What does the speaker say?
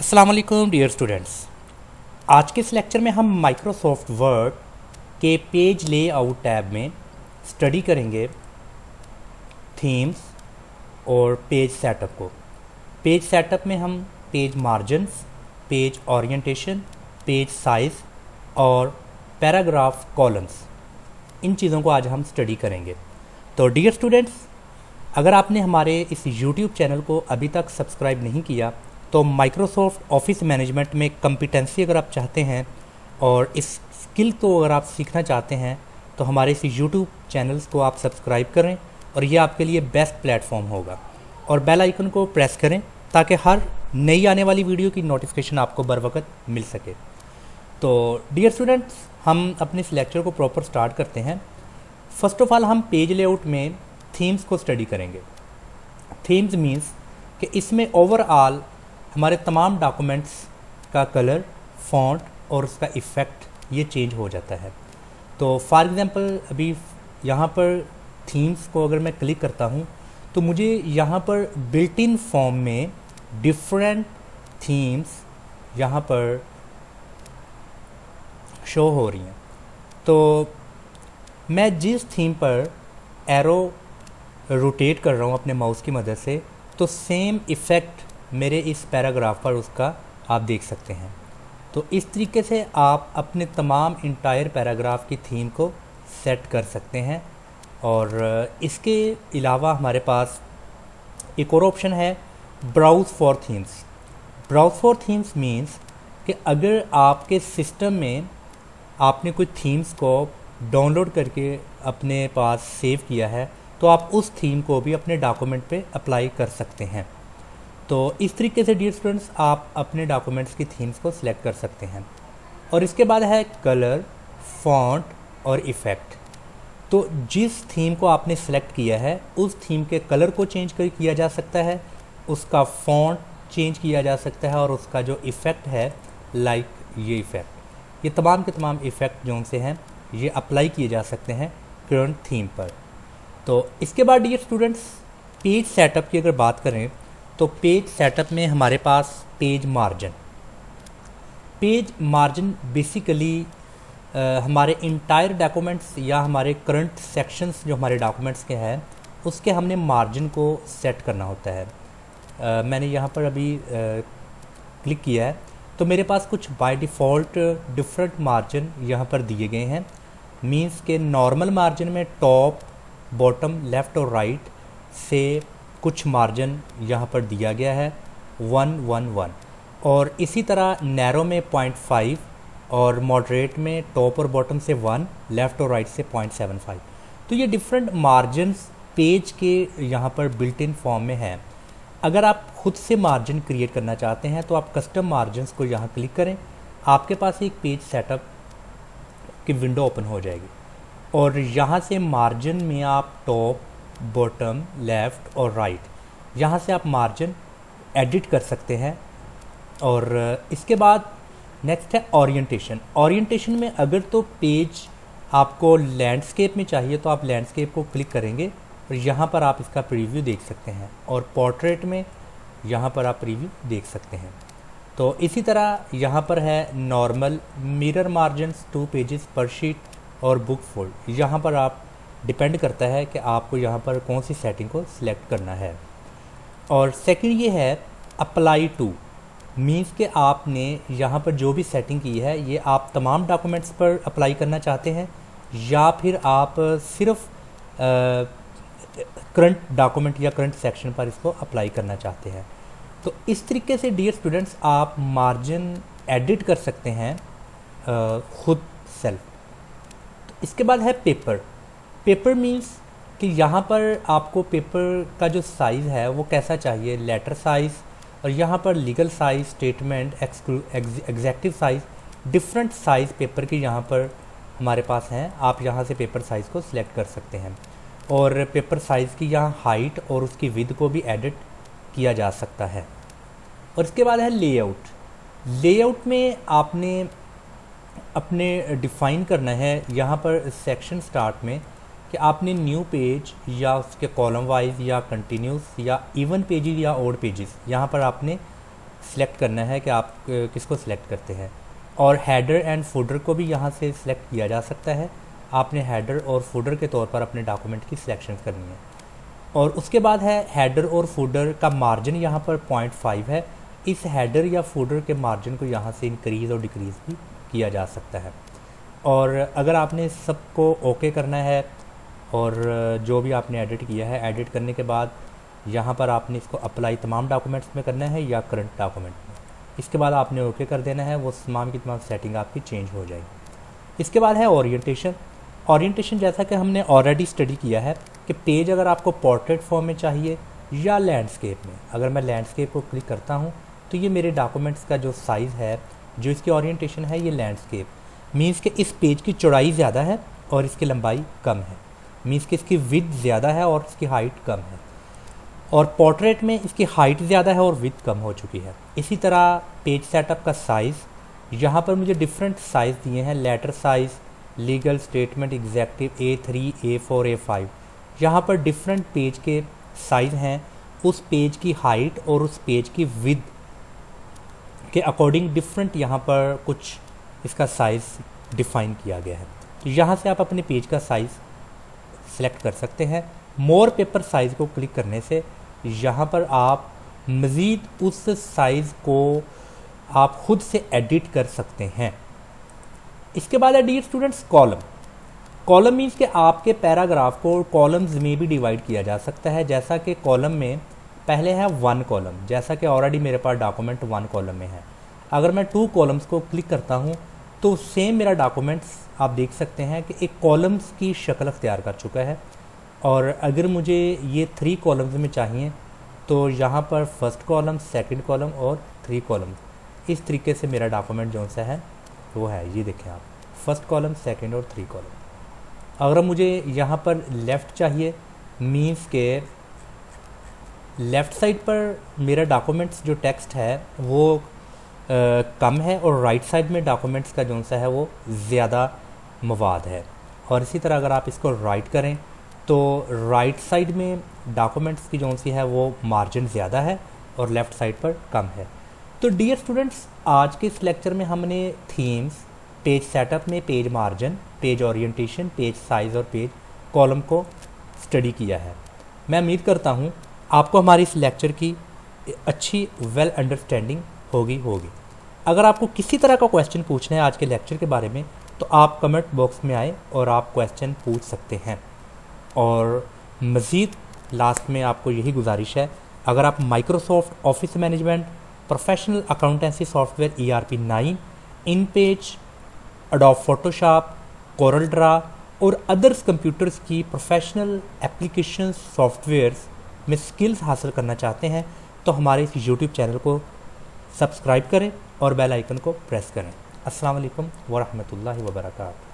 अस्सलाम वालेकुम dear students. आज के इस लेक्चर में हम माइक्रोसॉफ्ट वर्ड के पेज लेआउट टैब में स्टडी करेंगे थीम्स और पेज सेटअप को। पेज सेटअप में हम page margins, page orientation, page size और पैराग्राफ कॉलम्स, इन चीज़ों को आज हम स्टडी करेंगे। तो डियर स्टूडेंट्स, अगर आपने हमारे इस YouTube चैनल को अभी तक सब्सक्राइब नहीं किया तो माइक्रोसॉफ्ट ऑफिस मैनेजमेंट में कम्पिटेंसी अगर आप चाहते हैं और इस स्किल को अगर आप सीखना चाहते हैं तो हमारे इस YouTube चैनल्स को आप सब्सक्राइब करें और ये आपके लिए बेस्ट प्लेटफॉर्म होगा। और बेल आइकन को प्रेस करें ताकि हर नई आने वाली वीडियो की नोटिफिकेशन आपको बर वक्त मिल सके। तो डियर स्टूडेंट्स, हम अपने इस लेक्चर को प्रॉपर स्टार्ट करते हैं। फर्स्ट ऑफ ऑल हम पेज लेआउट में थीम्स को स्टडी करेंगे। थीम्स मीन्स कि इसमें ओवरऑल हमारे तमाम डॉक्यूमेंट्स का कलर, फॉन्ट और उसका इफ़ेक्ट ये चेंज हो जाता है। तो फॉर एग्ज़ाम्पल अभी यहाँ पर थीम्स को अगर मैं क्लिक करता हूँ तो मुझे यहाँ पर बिल्ट इन फॉर्म में डिफरेंट थीम्स यहाँ पर शो हो रही हैं। तो मैं जिस थीम पर एरो रोटेट कर रहा हूँ अपने माउस की मदद से, तो सेम इफ़ेक्ट मेरे इस पैराग्राफ पर उसका आप देख सकते हैं। तो इस तरीके से आप अपने तमाम इंटायर पैराग्राफ की थीम को सेट कर सकते हैं। और इसके अलावा हमारे पास एक और ऑप्शन है, browse for themes. Browse for themes means कि अगर आपके सिस्टम में आपने कुछ थीम्स को डाउनलोड करके अपने पास सेव किया है तो आप उस थीम को भी अपने डॉक्यूमेंट पे अप्लाई कर सकते हैं। तो इस तरीके से डियर स्टूडेंट्स आप अपने डॉक्यूमेंट्स की थीम्स को सिलेक्ट कर सकते हैं। और इसके बाद है कलर, फॉन्ट और इफ़ेक्ट। तो जिस थीम को आपने सेलेक्ट किया है उस थीम के कलर को चेंज किया जा सकता है, उसका फॉन्ट चेंज किया जा सकता है और उसका जो इफ़ेक्ट है, लाइक ये इफ़ेक्ट, ये तमाम के तमाम इफ़ेक्ट जो से हैं ये अप्लाई किए जा सकते हैं करंट थीम पर। तो इसके बाद डियर स्टूडेंट्स, पेज सेटअप की अगर बात करें तो पेज सेटअप में हमारे पास पेज मार्जिन बेसिकली हमारे इंटायर डॉक्यूमेंट्स या हमारे करंट सेक्शंस जो हमारे डॉक्यूमेंट्स के हैं उसके हमने मार्जिन को सेट करना होता है। मैंने यहाँ पर अभी क्लिक किया है तो मेरे पास कुछ बाय डिफ़ॉल्ट डिफरेंट मार्जिन यहाँ पर दिए गए हैं। मींस के नॉर्मल मार्जिन में टॉप, बॉटम, लेफ़्ट और राइट से कुछ मार्जिन यहाँ पर दिया गया है 111, और इसी तरह नैरो में 0.5 और मॉडरेट में टॉप और बॉटम से 1, लेफ़्ट और राइट से 0.75। तो ये डिफरेंट मार्जिन्स पेज के यहाँ पर बिल्ट इन फॉर्म में हैं। अगर आप खुद से मार्जिन क्रिएट करना चाहते हैं तो आप कस्टम मार्जिन्स को यहाँ क्लिक करें, आपके पास एक पेज सेटअप की विंडो ओपन हो जाएगी और यहाँ से मार्जिन में आप टॉप, बॉटम, लेफ़्ट और राइट, यहाँ से आप मार्जिन एडिट कर सकते हैं। और इसके बाद नेक्स्ट है ओरिएंटेशन। ओरिएंटेशन में अगर तो पेज आपको लैंडस्केप में चाहिए तो आप लैंडस्केप को क्लिक करेंगे और यहाँ पर आप इसका प्रीव्यू देख सकते हैं, और पोर्ट्रेट में यहाँ पर आप प्रीव्यू देख सकते हैं। तो इसी तरह यहाँ पर है नॉर्मल, मिरर मार्जिन्स 2 पेजेस पर शीट और बुक फोल्ड। यहाँ पर आप डिपेंड करता है कि आपको यहाँ पर कौन सी सेटिंग को सिलेक्ट करना है। और सेकंड ये है अप्लाई टू, मीन्स कि आपने यहाँ पर जो भी सेटिंग की है ये आप तमाम डॉक्यूमेंट्स पर अप्लाई करना चाहते हैं या फिर आप सिर्फ करंट डॉक्यूमेंट या करंट सेक्शन पर इसको अप्लाई करना चाहते हैं। तो इस तरीके से डियर स्टूडेंट्स आप मार्जिन एडिट कर सकते हैं खुद सेल्फ। तो इसके बाद है पेपर मीन्स कि यहाँ पर आपको पेपर का जो साइज़ है वो कैसा चाहिए, लेटर साइज़, और यहाँ पर legal size, statement, executive size, different size paper की यहाँ पर हमारे पास हैं। आप यहाँ से पेपर साइज़ को सिलेक्ट कर सकते हैं और पेपर साइज़ की यहाँ हाइट और उसकी विड्थ को भी एडिट किया जा सकता है। और इसके बाद है लेआउट में आपने अपने डिफ़ाइन करना है यहाँ पर सेक्शन स्टार्ट में कि आपने न्यू पेज या उसके कॉलम वाइज या कंटिन्यूस या इवन पेजेस या ऑड पेजेस, यहाँ पर आपने सिलेक्ट करना है कि आप किसको सिलेक्ट करते हैं। और हेडर एंड फुटर को भी यहाँ से सिलेक्ट किया जा सकता है। आपने हेडर और फुटर के तौर पर अपने डॉक्यूमेंट की सिलेक्शन करनी है। और उसके बाद है हेडर और फुटर का मार्जिन यहाँ पर 0.5 है। इस हेडर या फुटर के मार्जिन को यहाँ से इंक्रीज़ और डिक्रीज़ भी किया जा सकता है। और अगर आपने सबको ओके करना है और जो भी आपने एडिट किया है, एडिट करने के बाद यहाँ पर आपने इसको अप्लाई तमाम डॉक्यूमेंट्स में करना है या करंट डॉक्यूमेंट में। इसके बाद आपने ओके कर देना है, वो तमाम की तमाम सेटिंग आपकी चेंज हो जाएगी। इसके बाद है ओरिएंटेशन। ओरिएंटेशन जैसा कि हमने ऑलरेडी स्टडी किया है कि पेज अगर आपको पोर्ट्रेट फॉर्म में चाहिए या लैंडस्केप में, अगर मैं लैंडस्केप को क्लिक करता हूँ तो ये मेरे डॉक्यूमेंट्स का जो साइज़ है, जो इसकी ओरिएंटेशन है, ये लैंडस्केप मीन्स कि इस पेज की चौड़ाई ज़्यादा है और इसकी लंबाई कम है, मीन्स कि इसकी विड्थ ज़्यादा है और इसकी हाइट कम है। और पोर्ट्रेट में इसकी हाइट ज़्यादा है और विड्थ कम हो चुकी है। इसी तरह पेज सेटअप का साइज़, यहाँ पर मुझे डिफरेंट साइज़ दिए हैं, letter size, legal statement, executive, A3, A4, A5। यहाँ पर डिफरेंट पेज के साइज़ हैं। उस पेज की हाइट और उस पेज की विड्थ के अकॉर्डिंग डिफरेंट यहाँ पर कुछ इसका साइज़ डिफ़ाइन किया गया है। तो यहाँ से आप अपने पेज का साइज़ सिलेक्ट कर सकते हैं। मोर पेपर साइज़ को क्लिक करने से यहाँ पर आप मज़ीद उस साइज़ को आप खुद से एडिट कर सकते हैं। इसके बाद है dear students column. Column means कि आपके पैराग्राफ को कॉलम्स में भी डिवाइड किया जा सकता है। जैसा कि कॉलम में पहले है 1 कॉलम, जैसा कि ऑलरेडी मेरे पास डॉक्यूमेंट 1 कॉलम में है। अगर मैं 2 कॉलम्स को क्लिक करता हूँ तो सेम मेरा डॉक्यूमेंट्स आप देख सकते हैं कि एक कॉलम्स की शक्ल अख्तियार कर चुका है। और अगर मुझे ये 3 कॉलम्स में चाहिए तो यहाँ पर फर्स्ट कॉलम, सेकंड कॉलम और 3 कॉलम, इस तरीके से मेरा डॉक्यूमेंट जो सा है वो है। ये देखें आप, फर्स्ट कॉलम, सेकंड और 3 कॉलम। अगर मुझे यहाँ पर लेफ़्ट चाहिए, मीन्स के लेफ़्ट साइड पर मेरा डॉक्यूमेंट्स जो टेक्स्ट है वो कम है और राइट साइड में डॉक्यूमेंट्स का जो सा है वो ज़्यादा मवाद है। और इसी तरह अगर आप इसको राइट करें तो राइट साइड में डॉक्यूमेंट्स की जो सी है वो मार्जिन ज़्यादा है और लेफ़्ट साइड पर कम है। तो डियर स्टूडेंट्स, आज के इस लेक्चर में हमने थीम्स, पेज सेटअप में page margin, page orientation, page size और पेज कॉलम को स्टडी किया है। मैं उम्मीद करता हूँ आपको हमारी इस लेक्चर की अच्छी वेल अंडरस्टैंडिंग होगी। अगर आपको किसी तरह का क्वेश्चन पूछना है आज के लेक्चर के बारे में तो आप कमेंट बॉक्स में आए और आप क्वेश्चन पूछ सकते हैं। और मज़ीद लास्ट में आपको यही गुजारिश है, अगर आप Microsoft office management, professional accountancy software ERP 9, InPage, adobe Photoshop, Corel Draw और अदर्स कंप्यूटर्स की प्रोफेशनल एप्लीकेशन सॉफ्टवेयर्स में स्किल्स हासिल करना चाहते हैं तो हमारे इस YouTube चैनल को सब्सक्राइब करें और बेल आइकन को प्रेस करें। अस्सलाम वालेकुम व रहमतुल्लाहि व बरकातहू।